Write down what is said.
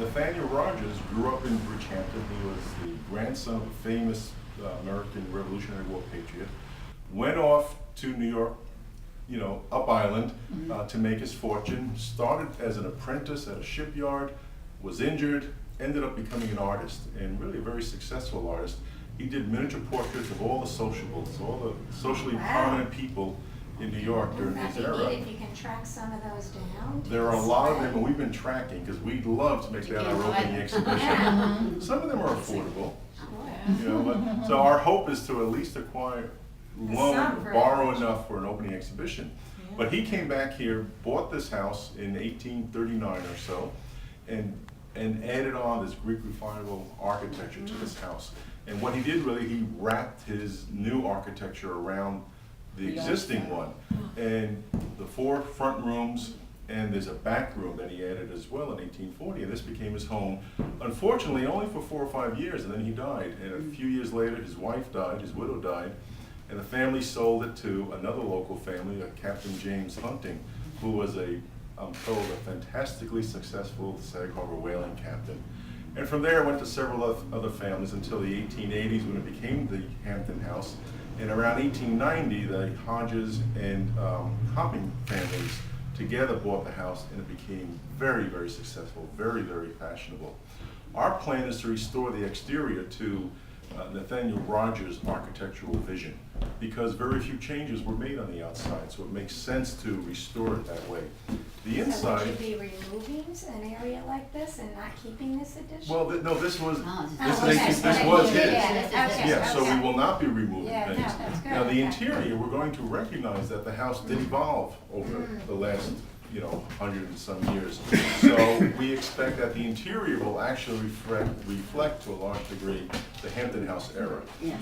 Nathaniel Rogers grew up in Bridgehampton. He was the grandson of a famous American Revolutionary War patriot. Went off to New York, up island, to make his fortune. Started as an apprentice at a shipyard, was injured, ended up becoming an artist, and really a very successful artist. He did miniature portraits of all the sociables, all the socially prominent people in New York during That'd this be era. neat if you can track some of those down. There are a lot of them, and we've been tracking because we'd love to make that our opening exhibition. Some of them are affordable, but so our hope is to at least acquire, borrow enough for an opening exhibition. But he came back here, bought this house in 1839 or so, and added on this Greek revival architecture to this house. And what he did really, he wrapped his new architecture around the existing one. And the 4 front rooms, and there's a back room that he added as well in 1840, and this became his home. Unfortunately, only for 4 or 5 years, and then he died. And a few years later, his wife died, his widow died, and the family sold it to another local family, Captain James Hunting, who was I'm told, a fantastically successful Sag Harbor whaling captain. And from there, it went to several other families until the 1880s when it became the Hampton House. And around 1890, the Hodges and Hopping families together bought the house, and it became very, very successful, very, very fashionable. Our plan is to restore the exterior to Nathaniel Rogers' architectural vision, because very few changes were made on the outside, so it makes sense to restore it that way. The inside. So would you be removing an area like this and not keeping this addition? Well, no, this was okay. this was his. Okay, Yeah, so okay. we will not be removing Yeah, no, things. that's good, Now, the okay. interior, we're going to recognize that the house did evolve over the last 100 and some years. So we expect that the interior will actually reflect to a large degree the Hampton House era. Yes.